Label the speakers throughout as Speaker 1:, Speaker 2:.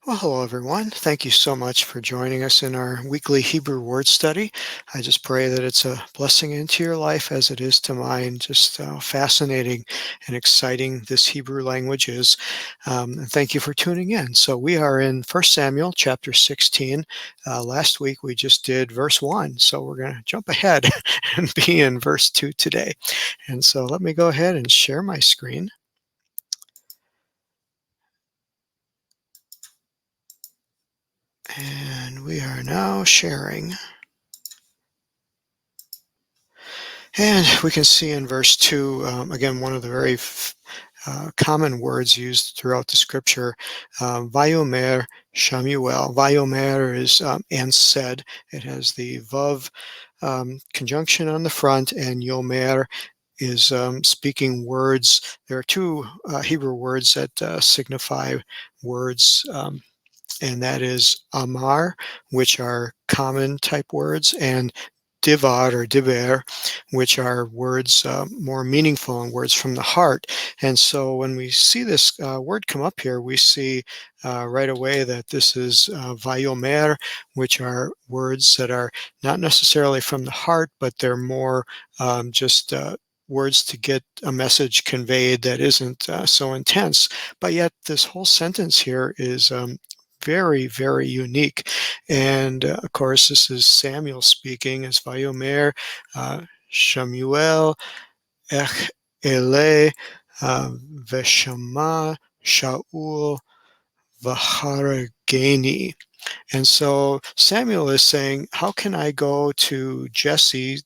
Speaker 1: Well, hello everyone. Thank you so much for joining us in our weekly Hebrew word study. I just pray that it's a blessing into your life as it is to mine. Just fascinating and exciting this Hebrew language is. And thank you for tuning in. So we are in 1 Samuel chapter 16. Last week we just did verse 1. So we're going to jump ahead and be in verse 2 today. And so let me go ahead and share my screen. And we are now sharing. And we can see in verse 2, again, one of the very common words used throughout the scripture, Vayomer Shamuel. Vayomer is and said. It has the Vav conjunction on the front, and Yomer is speaking words. There are two Hebrew words that signify words. And that is Amar, which are common type words, and Divar or Diber, which are words more meaningful and words from the heart. And so when we see this word come up here, we see right away that this is Vayomer, which are words that are not necessarily from the heart, but they're more just words to get a message conveyed that isn't so intense. But yet this whole sentence here is very, very unique. And of course, this is Samuel speaking as Vayomer, Shamuel, Ech Ele, Veshama, Shaul, Vaharageni. And so Samuel is saying, how can I go to Jesse's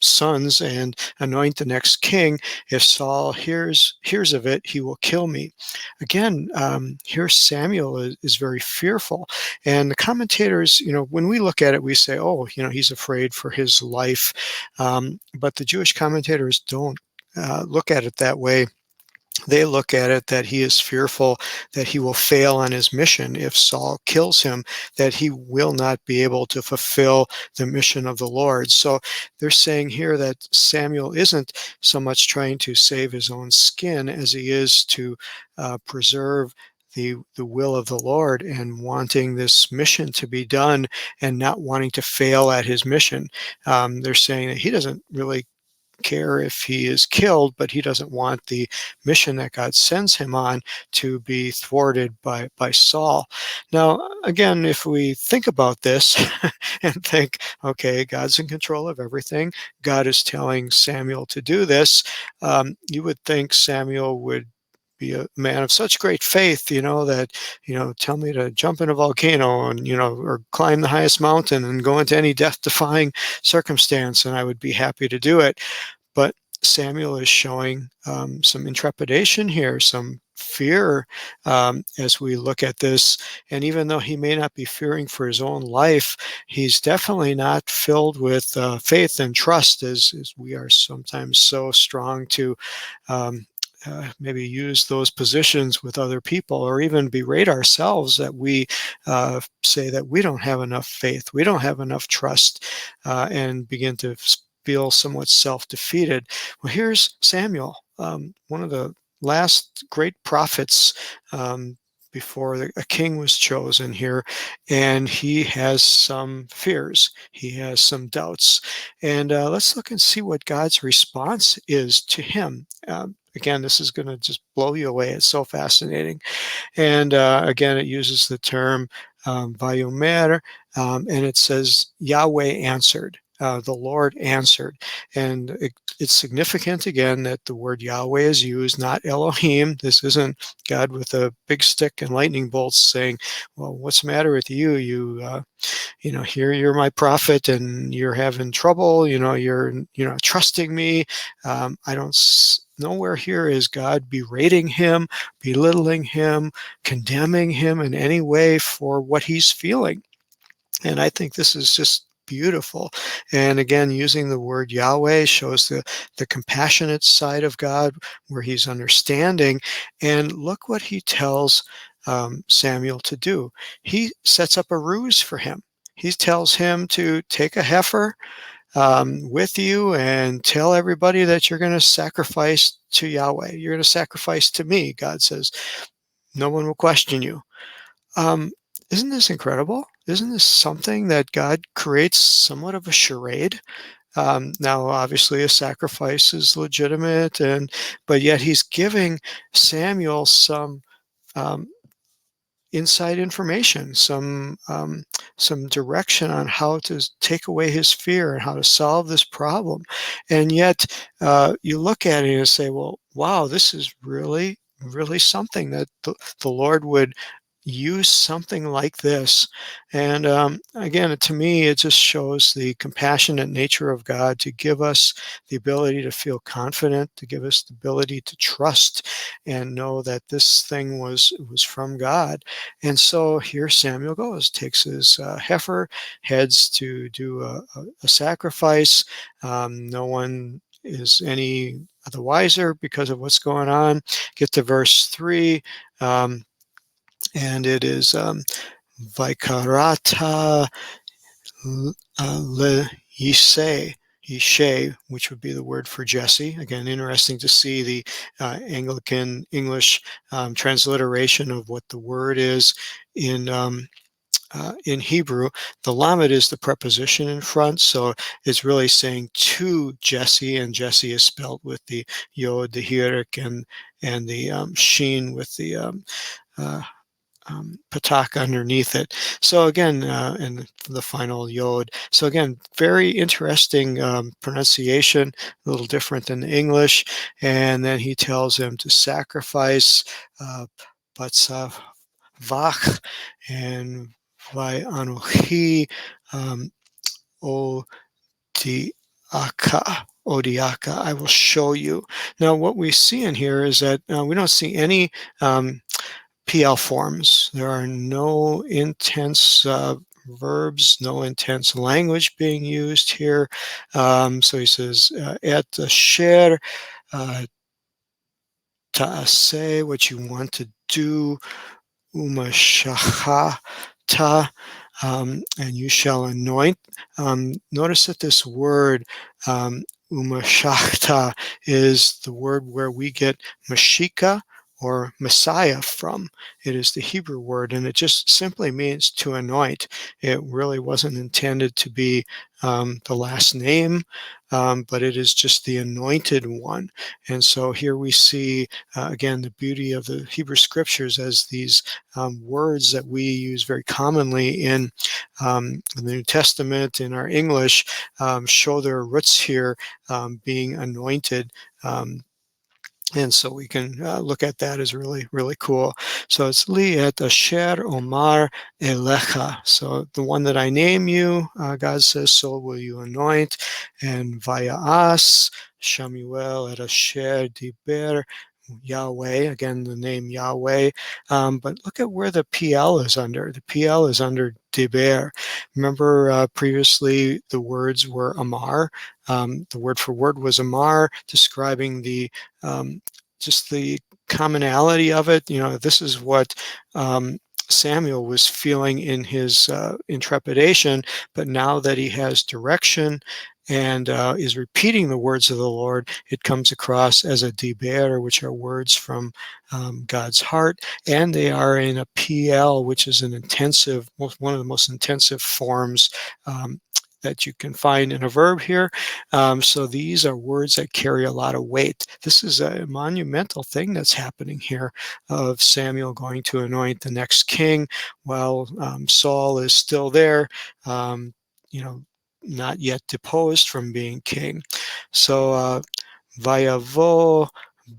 Speaker 1: sons and anoint the next king? If Saul hears of it, he will kill me. Again, here Samuel is very fearful. And the commentators, when we look at it, we say, oh, he's afraid for his life. But the Jewish commentators don't look at it that way. They look at it that he is fearful that he will fail on his mission if Saul kills him, that he will not be able to fulfill the mission of the Lord. So they're saying here that Samuel isn't so much trying to save his own skin as he is to preserve the will of the Lord and wanting this mission to be done and not wanting to fail at his mission. They're saying that he doesn't really care if he is killed, but he doesn't want the mission that God sends him on to be thwarted by Saul. Now, again, if we think about this and think, okay, God's in control of everything, God is telling Samuel to do this, you would think Samuel would be a man of such great faith, that, tell me to jump in a volcano and, or climb the highest mountain and go into any death-defying circumstance, and I would be happy to do it. But Samuel is showing some intrepidation here, some fear as we look at this. And even though he may not be fearing for his own life, he's definitely not filled with faith and trust as we are sometimes so strong to maybe use those positions with other people, or even berate ourselves that we say that we don't have enough faith, we don't have enough trust, and begin to feel somewhat self-defeated. Well, here's Samuel, one of the last great prophets before a king was chosen here, and he has some fears, he has some doubts. And let's look and see what God's response is to him. Again, this is going to just blow you away. It's so fascinating. And again, it uses the term Vayomer, and it says Yahweh answered. The Lord answered. And it's significant, again, that the word Yahweh is used, not Elohim. This isn't God with a big stick and lightning bolts saying, well, what's the matter with you? Here you're my prophet and you're having trouble. You're trusting me. I don't... Nowhere here is God berating him, belittling him, condemning him in any way for what he's feeling. And I think this is just beautiful. And again, using the word Yahweh shows the compassionate side of God, where he's understanding. And look what he tells Samuel to do. He sets up a ruse for him. He tells him to take a heifer with you and tell everybody that you're going to sacrifice to Yahweh. You're going to sacrifice to me, God says. No one will question you. Um, isn't this incredible? Isn't this something that God creates somewhat of a charade? Now, obviously, a sacrifice is legitimate, but yet He's giving Samuel um, inside information, some direction on how to take away his fear and how to solve this problem. And yet, you look at it and say, "Well, wow, this is really, really something that the Lord would." Use something like this. And again, to me, it just shows the compassionate nature of God to give us the ability to feel confident, to give us the ability to trust and know that this thing was from God. And so here Samuel goes, takes his heifer, heads to do a sacrifice. No one is any the wiser because of what's going on. Get to verse 3, and it is Vaikarata le Yishe, which would be the word for Jesse. Again, interesting to see the Anglican English transliteration of what the word is in in Hebrew. The lamed is the preposition in front, so it's really saying to Jesse, and Jesse is spelled with the yod, the hirik, and the sheen with the uh, patak underneath it. So again, and the final yod. So again, very interesting pronunciation, a little different than English. And then he tells him to sacrifice uh, Batsavach and Vai Anuhi Odiaka. Odiaka, I will show you. Now, what we see in here is that we don't see any PL forms. There are no intense verbs, no intense language being used here. So he says, et asher ta'aseh, what you want to do, umashachata, and you shall anoint. Notice that this word, umashachta, is the word where we get Mashika or Messiah from. It is the Hebrew word, and it just simply means to anoint. It really wasn't intended to be the last name, but it is just the anointed one. And so here we see, again, the beauty of the Hebrew scriptures as these words that we use very commonly in the New Testament, in our English, show their roots here, being anointed. And so we can look at that as really, really cool. So it's Li et asher omar elecha. So the one that I name you, God says, so will you anoint. And vayas Shamuel et asher diber Yahweh, again, the name Yahweh. But look at where the PL is under. The PL is under Deber. Remember previously the words were Amar. The word for word was Amar, describing the just the commonality of it. You know, this is what Samuel was feeling in his intrepidation, but now that he has direction and is repeating the words of the Lord, it comes across as a diber, which are words from God's heart, and they are in a PL, which is an intensive, one of the most intensive forms that you can find in a verb here. So these are words that carry a lot of weight. This is a monumental thing that's happening here of Samuel going to anoint the next king while Saul is still there, you know, not yet deposed from being king. So Vayavo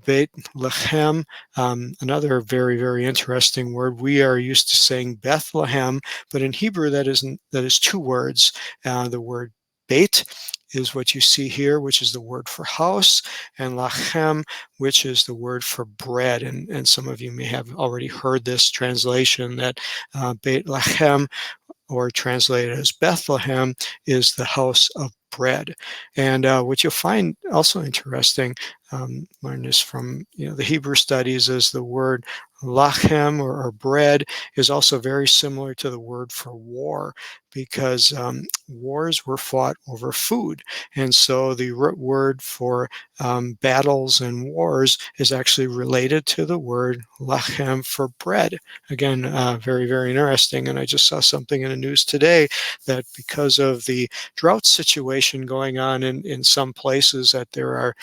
Speaker 1: Beit Lechem, another very, very interesting word. We are used to saying Bethlehem, but in Hebrew that is two words. The word Beit is what you see here, which is the word for house, and Lachem, which is the word for bread. And some of you may have already heard this translation that Beit Lachem, or translated as Bethlehem, is the house of bread. And what you'll find also interesting, learn this from the Hebrew studies, is the word lachem or bread is also very similar to the word for war because wars were fought over food. And so the root word for battles and wars is actually related to the word lachem for bread. Again, very, very interesting. And I just saw something in the news today that because of the drought situation going on in some places, that there are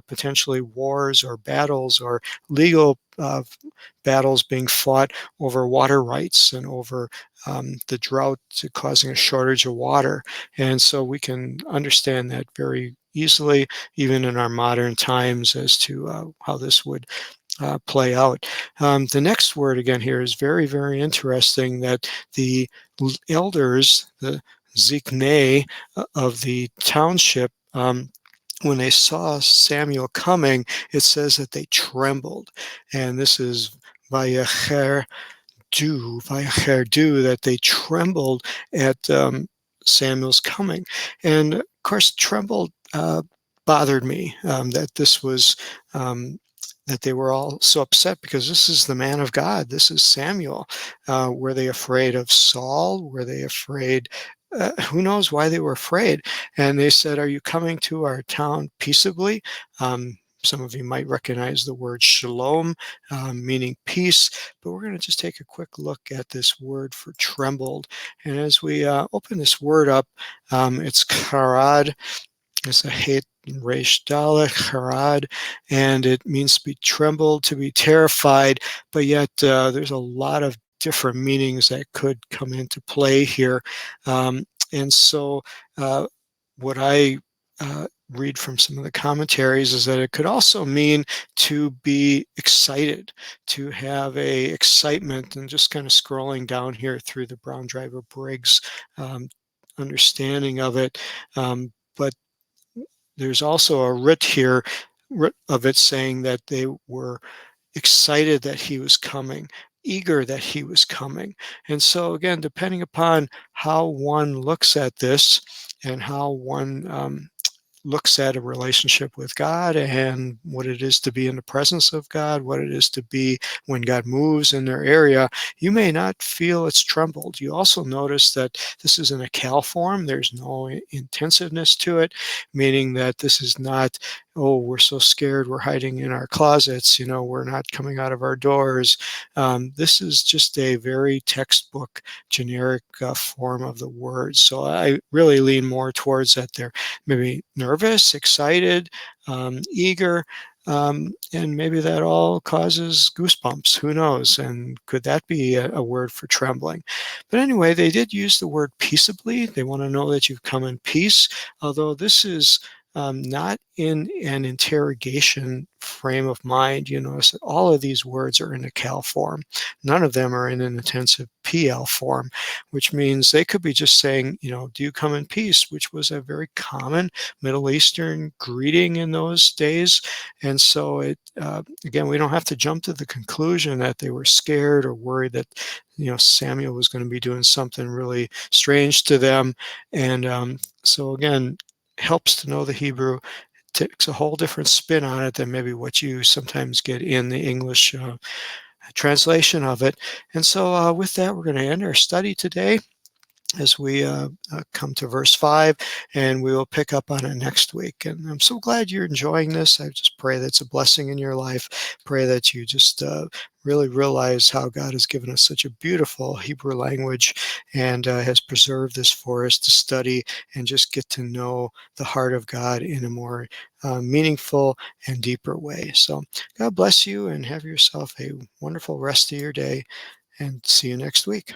Speaker 1: potentially wars or battles or legal battles being fought over water rights and over the drought causing a shortage of water. And so we can understand that very easily, even in our modern times, as to how this would play out. The next word again here is very, very interesting, that the elders, the Zikne of the township, when they saw Samuel coming, it says that they trembled. And this is Vayacher do, that they trembled at Samuel's coming. And of course, trembled bothered me, that this was. That they were all so upset because this is the man of God. This is Samuel. Were they afraid of Saul? Were they afraid? Who knows why they were afraid? And they said, "Are you coming to our town peaceably?" Some of you might recognize the word shalom, meaning peace, but we're going to just take a quick look at this word for trembled. And as we open this word up, it's karad. It's a hate resh dalet harad, and it means to be trembled, to be terrified. But yet there's a lot of different meanings that could come into play here. And so what I read from some of the commentaries is that it could also mean to be excited, to have a excitement. And just kind of scrolling down here through the Brown Driver Briggs understanding of it. But there's also a writ here of it saying that they were excited that he was coming, eager that he was coming. And so again, depending upon how one looks at this and how one looks at a relationship with God and what it is to be in the presence of God, what it is to be when God moves in their area, you may not feel it's trembled. You also notice that this is in a cal form. There's no intensiveness to it, meaning that this is not, oh, we're so scared, we're hiding in our closets, we're not coming out of our doors. This is just a very textbook, generic form of the word. So I really lean more towards that they're maybe nervous, excited, eager, and maybe that all causes goosebumps. Who knows? And could that be a word for trembling? But anyway, they did use the word peaceably. They want to know that you've come in peace, although this is not in an interrogation frame of mind. You notice that all of these words are in a cal form. None of them are in an intensive PL form, which means they could be just saying, do you come in peace, which was a very common Middle Eastern greeting in those days. And so again, we don't have to jump to the conclusion that they were scared or worried that, Samuel was going to be doing something really strange to them. And so again, helps to know the Hebrew, takes a whole different spin on it than maybe what you sometimes get in the English translation of it. And so with that, we're going to end our study today as we come to verse 5, and we will pick up on it next week. And I'm so glad you're enjoying this. I just pray that it's a blessing in your life. Pray that you just really realize how God has given us such a beautiful Hebrew language and has preserved this for us to study and just get to know the heart of God in a more meaningful and deeper way. So God bless you and have yourself a wonderful rest of your day, and see you next week.